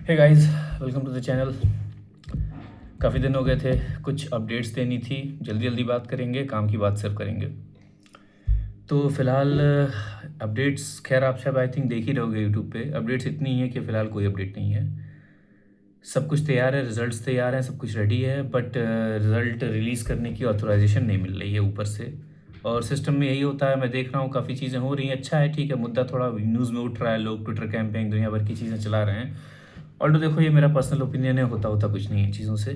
Hey guys, welcome to the channel. काफ़ी दिन हो गए थे, कुछ अपडेट्स देनी थी। जल्दी जल्दी बात करेंगे, काम की बात सिर्फ करेंगे। तो फ़िलहाल अपडेट्स खैर आप शायद आई थिंक देख ही रहोगे यूट्यूब पे। अपडेट्स इतनी है कि फ़िलहाल कोई अपडेट नहीं है। सब कुछ तैयार है, रिज़ल्ट्स तैयार हैं, सब कुछ रेडी है, बट रिज़ल्ट रिलीज़ करने की ऑथराइजेशन नहीं मिल रही है ऊपर से। और सिस्टम में यही होता है, मैं देख रहा हूँ काफ़ी चीज़ें हो रही हैं। अच्छा है, ठीक है, मुद्दा थोड़ा न्यूज़ में उठ रहा है, लोग ट्विटर कैंपेन दुनिया भर की चीज़ें चला रहे हैं। ऑल्टो देखो, ये मेरा पर्सनल ओपिनियन है, होता होता कुछ नहीं है चीज़ों से।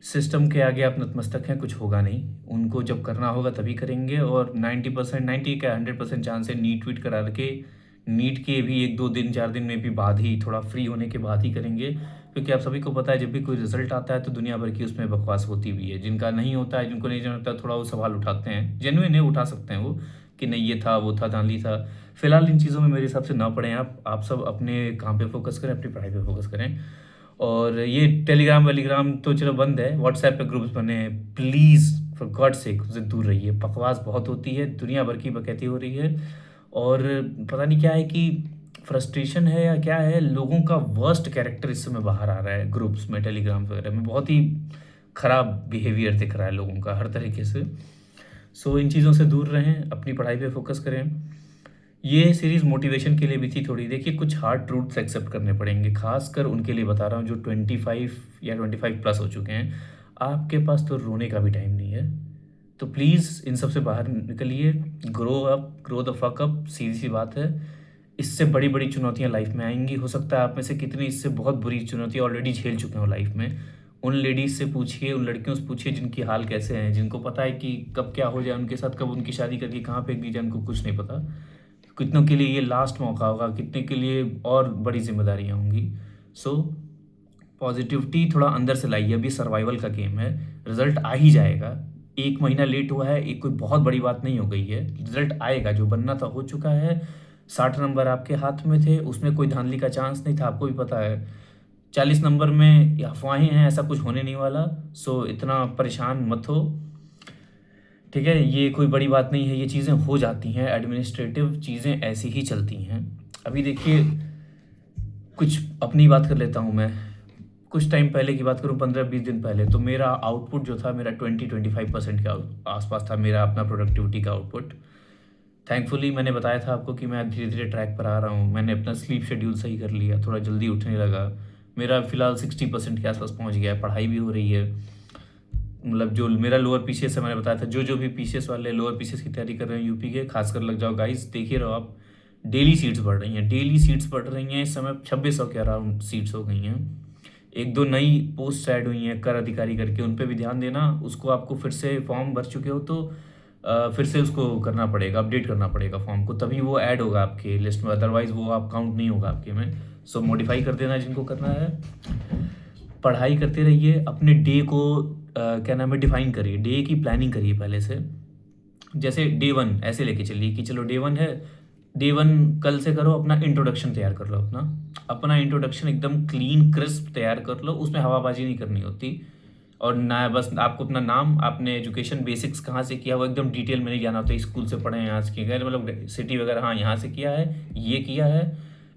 सिस्टम के आगे आप नतमस्तक हैं, कुछ होगा नहीं। उनको जब करना होगा तभी करेंगे। और 90% 90 क्या 100% चांस है नीट ट्वीट करा के, नीट के भी 1-2 दिन 4 दिन में भी बाद ही, थोड़ा फ्री होने के बाद ही करेंगे। क्योंकि आप सभी को पता है, जब भी कोई रिजल्ट आता है तो दुनिया भर की उसमें बकवास होती भी है। जिनका नहीं होता है, जिनको नहीं जानता, थोड़ा वो सवाल उठाते हैं, जेन्युइन है, उठा सकते हैं वो, कि नहीं ये था, वो था, धांधली था। फिलहाल इन चीज़ों में मेरे हिसाब से ना पड़ें आप सब अपने काम पे फोकस करें, अपनी पढ़ाई पे फोकस करें। और ये टेलीग्राम वेलीग्राम तो चलो बंद है, व्हाट्सएप पे ग्रुप्स बने हैं, प्लीज़ फॉर गॉड सेक उससे दूर रहिए। बकवास बहुत होती है, दुनिया भर की बकैती हो रही है। और पता नहीं क्या है कि फ्रस्ट्रेशन है या क्या है, लोगों का वर्स्ट कैरेक्टर इस समय बाहर आ रहा है ग्रुप्स में, टेलीग्राम वगैरह में। बहुत ही ख़राब बिहेवियर दिख रहा है लोगों का हर तरीके से। सो इन चीज़ों से दूर रहें, अपनी पढ़ाई पे फोकस करें। ये सीरीज़ मोटिवेशन के लिए भी थी थोड़ी। देखिए, कुछ हार्ड ट्रूथ्स एक्सेप्ट करने पड़ेंगे, खासकर उनके लिए बता रहा हूँ जो 25 या 25 प्लस हो चुके हैं। आपके पास तो रोने का भी टाइम नहीं है। तो प्लीज़ इन सब से बाहर निकलिए, grow up, grow the fuck up, सीधी सी बात है। इससे बड़ी बड़ी चुनौतियां लाइफ में आएंगी। हो सकता है आप में से कितनी इससे बहुत बुरी चुनौतियां ऑलरेडी झेल चुके हो लाइफ में। उन लेडीज़ से पूछिए, उन लड़कियों से पूछिए जिनकी हाल कैसे हैं, जिनको पता है कि कब क्या हो जाए उनके साथ, कब उनकी शादी करके कहाँ फेंक दी जाए, उनको कुछ नहीं पता। कितनों के लिए ये लास्ट मौका होगा, कितने के लिए और बड़ी जिम्मेदारियां होंगी। सो पॉजिटिविटी थोड़ा अंदर से लाइए। अभी सर्वाइवल का गेम है, रिजल्ट आ ही जाएगा। 1 महीना लेट हुआ है, एक कोई बहुत बड़ी बात नहीं हो गई है, रिजल्ट आएगा। जो बनना था हो चुका है। 60 नंबर आपके हाथ में थे, उसमें कोई धांधली का चांस नहीं था, आपको भी पता है। 40 नंबर में ये अफवाहें हैं, ऐसा कुछ होने नहीं वाला। सो इतना परेशान मत हो, ठीक है। ये कोई बड़ी बात नहीं है, ये चीज़ें हो जाती हैं, एडमिनिस्ट्रेटिव चीज़ें ऐसी ही चलती हैं। अभी देखिए, कुछ अपनी बात कर लेता हूँ मैं। कुछ टाइम पहले की बात करूँ, 15-20 दिन पहले, तो मेरा आउटपुट जो था, मेरा 20-25% के आसपास था, मेरा अपना प्रोडक्टिविटी का आउटपुट। थैंकफुली मैंने बताया था आपको कि मैं धीरे धीरे ट्रैक पर आ रहा हूँ। मैंने अपना स्लीप शेड्यूल सही कर लिया, थोड़ा जल्दी उठने लगा। मेरा फिलहाल 60% के आसपास पहुँच गया है, पढ़ाई भी हो रही है। मतलब जो मेरा लोअर पीसीएस है, मैंने बताया था, जो जो भी पीसीएस वाले लोअर पीसीएस की तैयारी कर रहे हैं यूपी के, खासकर लग जाओ गाइस, देखिए रहो आप। डेली सीट्स बढ़ रही हैं, डेली सीट्स बढ़ रही हैं। इस समय 2600 के अराउंड सीट्स हो गई हैं। 1-2 नई पोस्ट ऐड हुई हैं कर अधिकारी करके, उन पे भी ध्यान देना। उसको आपको फिर से फॉर्म भर चुके हो तो फिर से उसको करना पड़ेगा, अपडेट करना पड़ेगा फॉर्म को, तभी वो ऐड होगा आपके लिस्ट में, अदरवाइज वो आप काउंट नहीं होगा आपके में। सो मॉडिफाई कर देना जिनको करना है। पढ़ाई करते रहिए, अपने डे को क्या नाम है, डिफाइन करिए, डे की प्लानिंग करिए पहले से। जैसे डे 1 ऐसे लेके चलिए कि चलो डे 1 है, डे 1 कल से करो, अपना इंट्रोडक्शन तैयार कर लो, अपना अपना इंट्रोडक्शन एकदम क्लीन क्रिस्प तैयार कर लो। उसमें हवाबाजी नहीं करनी होती। और ना, बस आपको अपना नाम, आपने एजुकेशन बेसिक्स कहाँ से किया वो एकदम डिटेल में नहीं जाना होता। स्कूल से पढ़े हैं, यहाँ से किए गए, मतलब सिटी वगैरह, हाँ यहाँ से किया है, ये किया है।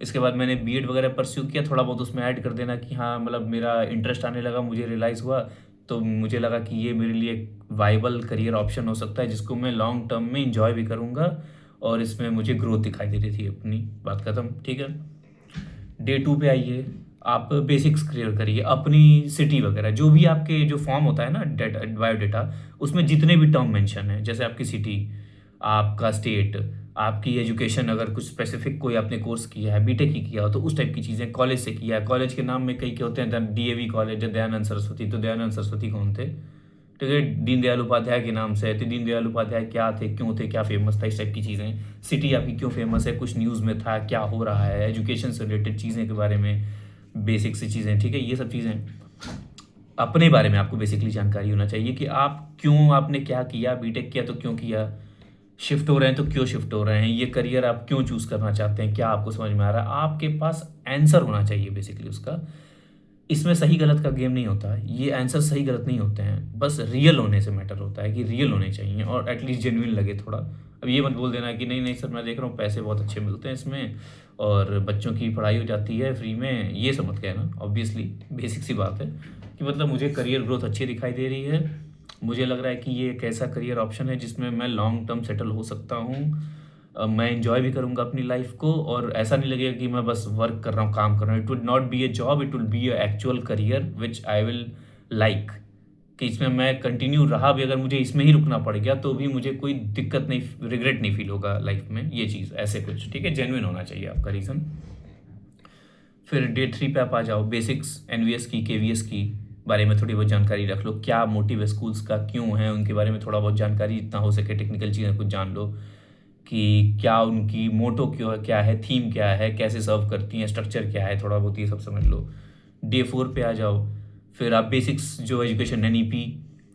इसके बाद मैंने बीएड वगैरह परस्यू किया, थोड़ा बहुत उसमें ऐड कर देना कि हाँ, मतलब मेरा इंटरेस्ट आने लगा, मुझे रियलाइज़ हुआ, तो मुझे लगा कि ये मेरे लिए एक वाइबल करियर ऑप्शन हो सकता है, जिसको मैं लॉन्ग टर्म में इंजॉय भी करूँगा। और इसमें मुझे ग्रोथ दिखाई दे रही थी। अपनी बात खत्म, ठीक है। डे 2 पे आइए, आप बेसिक्स क्लियर करिए, अपनी सिटी वगैरह, जो भी आपके जो फॉर्म होता है ना, डेटा, बायोडेटा, उसमें जितने भी टर्म मेंशन है, जैसे आपकी सिटी, आपका स्टेट, आपकी एजुकेशन, अगर कुछ स्पेसिफिक कोई आपने कोर्स किया है, बीटेक ही किया हो तो उस टाइप की चीज़ें, कॉलेज से किया है, कॉलेज के नाम में कई के होते हैं, डीएवी कॉलेज, दयानंद सरस्वती, तो दयानंद सरस्वती कौन थे, ठीक है। दीनदयाल उपाध्याय के नाम से है, तो दीनदयाल उपाध्याय क्या थे, क्यों थे, क्या फेमस था, इस टाइप की चीज़ें। सिटी आपकी क्यों फेमस है, कुछ न्यूज़ में था, क्या हो रहा है, एजुकेशन से रिलेटेड चीज़ें के बारे में, बेसिक सी चीज़ें, ठीक है। ये सब चीज़ें अपने बारे में आपको बेसिकली जानकारी होना चाहिए कि आप क्यों, आपने क्या किया, बीटेक किया तो क्यों किया, शिफ्ट हो रहे हैं तो क्यों शिफ्ट हो रहे हैं, ये करियर आप क्यों चूज़ करना चाहते हैं, क्या आपको समझ में आ रहा है, आपके पास आंसर होना चाहिए बेसिकली उसका। इसमें सही गलत का गेम नहीं होता है, ये आंसर सही गलत नहीं होते हैं, बस रियल होने से मैटर होता है कि रियल होने चाहिए और एटलीस्ट जेन्युइन लगे थोड़ा। अब ये मत बोल देना कि नहीं नहीं सर मैं देख रहा हूँ पैसे बहुत अच्छे मिलते हैं इसमें और बच्चों की पढ़ाई हो जाती है फ्री में, ये सब मत कहना। ऑब्वियसली बेसिक सी बात है कि मतलब मुझे करियर ग्रोथ अच्छी दिखाई दे रही है, मुझे लग रहा है कि ये एक ऐसा करियर ऑप्शन है जिसमें मैं लॉन्ग टर्म सेटल हो सकता हूँ, मैं इंजॉय भी करूँगा अपनी लाइफ को और ऐसा नहीं लगेगा कि मैं बस वर्क कर रहा हूँ, काम कर रहा हूँ। It would not be A job, it will be A actual career which I will like, कि इसमें मैं कंटिन्यू रहा भी, अगर मुझे इसमें ही रुकना पड़ गया तो भी मुझे कोई दिक्कत नहीं, रिग्रेट नहीं फील होगा लाइफ में, ये चीज़ ऐसे कुछ। ठीक है, जेन्युइन होना चाहिए आपका रीज़न। फिर डे 3 पे आप आ जाओ, बेसिक्स एनवीएस की केवीएस की बारे में थोड़ी बहुत जानकारी रख लो, क्या मोटिव है स्कूल्स का, क्यों है, उनके बारे में थोड़ा बहुत जानकारी जितना हो सके, टेक्निकल चीज़ें कुछ जान लो कि क्या उनकी मोटो क्यों है, क्या है, थीम क्या है, कैसे सर्व करती हैं, स्ट्रक्चर क्या है, थोड़ा बहुत ये सब समझ लो। डे 4 पे आ जाओ, फिर आप बेसिक्स जो education NEP,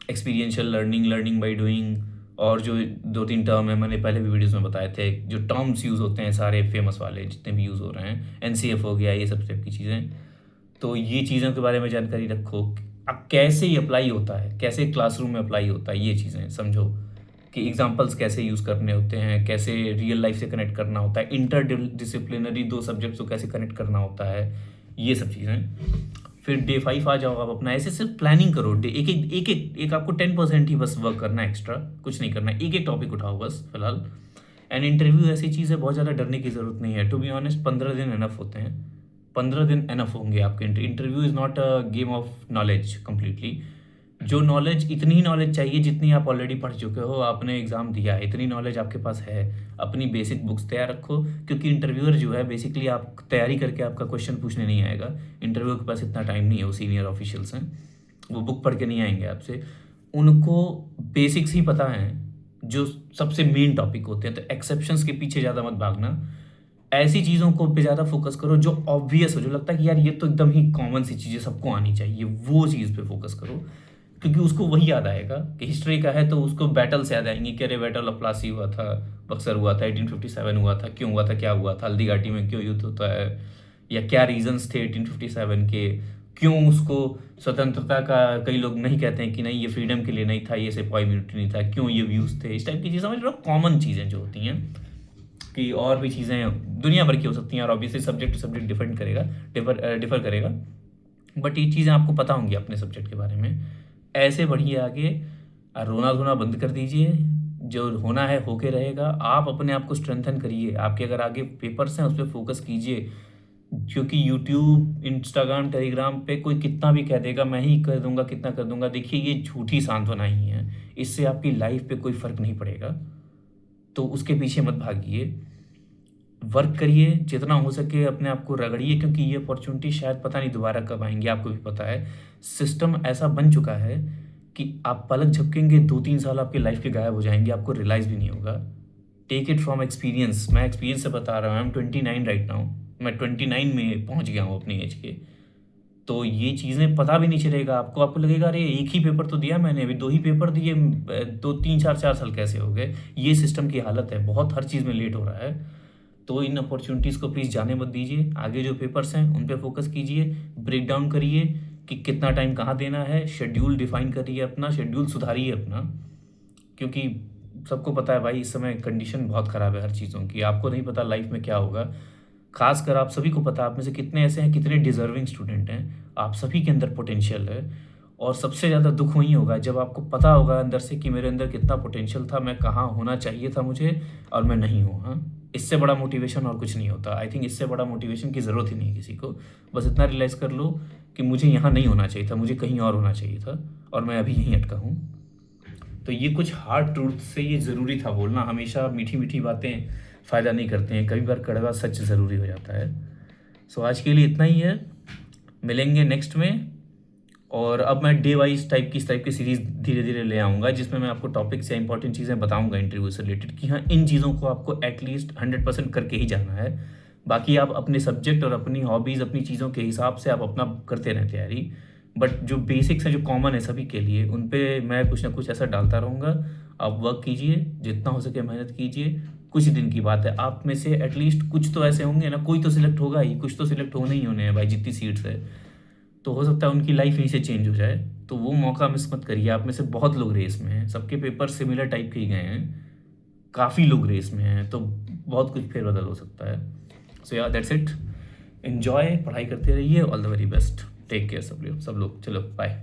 experiential learning, learning by doing, और जो 2-3 टर्म है मैंने पहले भी वीडियोस में बताए थे, जो टर्म्स यूज़ होते हैं सारे फेमस वाले जितने भी यूज़ हो रहे हैं, एनसीएफ हो गया, ये सब टाइप की चीज़ें, तो ये चीज़ों के बारे में जानकारी रखो। अब कैसे ये अप्लाई होता है, कैसे क्लासरूम में अप्लाई होता है, ये चीज़ें समझो कि एग्जाम्पल्स कैसे यूज़ करने होते हैं, कैसे रियल लाइफ से कनेक्ट करना होता है, इंटर डिसिप्लिनरी 2 सब्जेक्ट्स को कैसे कनेक्ट करना होता है, ये सब चीज़ें। फिर डे 5 आ जाओ आप अपना, ऐसे सिर्फ प्लानिंग करो, डे एक आपको 10% ही बस वर्क करना है, एक्स्ट्रा कुछ नहीं करना है, एक टॉपिक उठाओ बस फिलहाल। एंड इंटरव्यू ऐसी चीज़ है, बहुत ज़्यादा डरने की ज़रूरत नहीं है, टू बी ऑनेस्ट 15 दिन एनफ होते हैं, 15 दिन एनफ होंगे आपके। Interview is not a game of knowledge completely, जो नॉलेज, इतनी ही नॉलेज चाहिए जितनी आप ऑलरेडी पढ़ चुके हो, आपने एग्ज़ाम दिया है, इतनी नॉलेज आपके पास है, अपनी बेसिक बुक्स तैयार रखो, क्योंकि इंटरव्यूअर जो है बेसिकली आप तैयारी करके आपका क्वेश्चन पूछने नहीं आएगा, इंटरव्यू के पास इतना टाइम नहीं है, वो सीनियर ऑफिशियल्स हैं, वो बुक पढ़ के नहीं आएंगे आपसे, उनको बेसिक्स ही पता है जो सबसे मेन टॉपिक होते हैं, तो एक्सेप्शंस के पीछे ज़्यादा मत भागना, ऐसी चीज़ों को पे ज़्यादा फोकस करो जो ऑब्वियस हो, जो लगता है कि यार ये तो एकदम ही कॉमन सी चीज़ें सबको आनी चाहिए, वो चीज़ पे फोकस करो, क्योंकि उसको वही याद आएगा। कि हिस्ट्री का है तो उसको बैटल से याद आएंगे कि अरे बैटल ऑफ प्लासी हुआ था, बक्सर हुआ था, 1857 हुआ था, क्यों हुआ था, क्या हुआ था, हल्दी घाटी में क्यों युद्ध होता है, या क्या रीजंस थे 1857 के, क्यों उसको स्वतंत्रता का, कई लोग नहीं कहते हैं कि नहीं ये फ्रीडम के लिए नहीं था, ये सिपाही मिलिट्री नहीं था, क्यों ये व्यूज़ थे, इस टाइप की चीज़ें समझ लो, कॉमन चीज़ें जो होती हैं, कि और भी चीज़ें दुनिया भर की हो सकती हैं, और obviously subject to subject differ करेगा, बट ये चीज़ें आपको पता होंगी अपने सब्जेक्ट के बारे में। ऐसे बढ़िए आगे, रोना धोना बंद कर दीजिए, जो होना है होके रहेगा, आप अपने आप को स्ट्रेंथन करिए, आपके अगर आगे पेपर्स हैं उस पर फोकस कीजिए, क्योंकि यूट्यूब, इंस्टाग्राम, टेलीग्राम पे कोई कितना भी कह देगा मैं ही कर दूंगा, कितना कर दूंगा, देखिए ये झूठी सांत्वना ही है, इससे आपकी लाइफ पे कोई फ़र्क नहीं पड़ेगा, तो उसके पीछे मत भागिए, वर्क करिए, जितना हो सके अपने आप को रगड़िए, क्योंकि ये अपॉर्चुनिटी शायद पता नहीं दोबारा कब आएंगी, आपको भी पता है सिस्टम ऐसा बन चुका है कि आप पलक झपकेंगे 2-3 साल आपकी लाइफ के गायब हो जाएंगे, आपको रियलाइज़ भी नहीं होगा। टेक इट फ्रॉम एक्सपीरियंस, मैं एक्सपीरियंस से बता रहा हूँ, आई एम 29 राइट नाउ, मैं 29 में पहुँच गया हूँ अपनी एज के, तो ये चीज़ें पता भी नहीं चलेगा आपको, आपको लगेगा अरे एक ही पेपर तो दिया मैंने, अभी 2 ही पेपर दिए, 2-3-4 साल कैसे हो गए, ये सिस्टम की हालत है, बहुत हर चीज़ में लेट हो रहा है। तो इन अपॉर्चुनिटीज़ को प्लीज़ जाने मत दीजिए, आगे जो पेपर्स हैं उन पे फोकस कीजिए, ब्रेक डाउन करिए कि कितना टाइम कहाँ देना है, शेड्यूल डिफाइन करिए, अपना शेड्यूल सुधारिए अपना, क्योंकि सबको पता है भाई इस समय कंडीशन बहुत ख़राब है हर चीज़ों की, आपको नहीं पता लाइफ में क्या होगा, खासकर आप सभी को पता, आप में से कितने ऐसे हैं, कितने डिजर्विंग स्टूडेंट हैं, आप सभी के अंदर पोटेंशियल है, और सबसे ज़्यादा दुख वही होगा जब आपको पता होगा अंदर से कि मेरे अंदर कितना पोटेंशियल था, मैं कहाँ होना चाहिए था मुझे, और मैं नहीं हूँ। हाँ, इससे बड़ा मोटिवेशन और कुछ नहीं होता, आई थिंक इससे बड़ा मोटिवेशन की ज़रूरत ही नहीं है किसी को, बस इतना रियलाइज़ कर लो कि मुझे यहाँ नहीं होना चाहिए था, मुझे कहीं और होना चाहिए था, और मैं अभी यहीं अटका हूँ। तो ये कुछ हार्ड ट्रूथ से ये ज़रूरी था बोलना, हमेशा मीठी मीठी बातें फ़ायदा नहीं करते हैं, कभी बार कड़वा सच ज़रूरी हो जाता है। सो आज के लिए इतना ही है, मिलेंगे नेक्स्ट में, और अब मैं डे वाइज इस टाइप की सीरीज़ धीरे धीरे ले आऊँगा, जिसमें मैं आपको टॉपिक्स या इंपॉर्टेंट चीज़ें बताऊँगा इंटरव्यू से रिलेटेड, कि हाँ इन चीज़ों को आपको एटलीस्ट 100% करके ही जाना है, बाकी आप अपने सब्जेक्ट और अपनी हॉबीज़, अपनी चीज़ों के हिसाब से आप अपना करते रहें तैयारी, बट जो बेसिक्स हैं जो कॉमन है सभी के लिए, उन पे मैं कुछ ना कुछ ऐसा डालता रहूँगा, आप वर्क कीजिए, जितना हो सके मेहनत कीजिए, कुछ दिन की बात है, आप में से एटलीस्ट कुछ तो ऐसे होंगे ना, कोई तो सिलेक्ट होगा ही, कुछ तो सिलेक्ट होने ही होने हैं भाई, जितनी सीट्स है, तो हो सकता है उनकी लाइफ यहीं से चेंज हो जाए। तो वो मौका मिस मत करिए। आप में से बहुत लोग रेस में हैं, सबके पेपर सिमिलर टाइप के ही गए हैं, काफ़ी लोग रेस में हैं, तो बहुत कुछ फेरबदल हो सकता है। सो या दैट्स इट, एन्जॉय, पढ़ाई करते रहिए, all the very best, take care सब लोग, चलो बाय।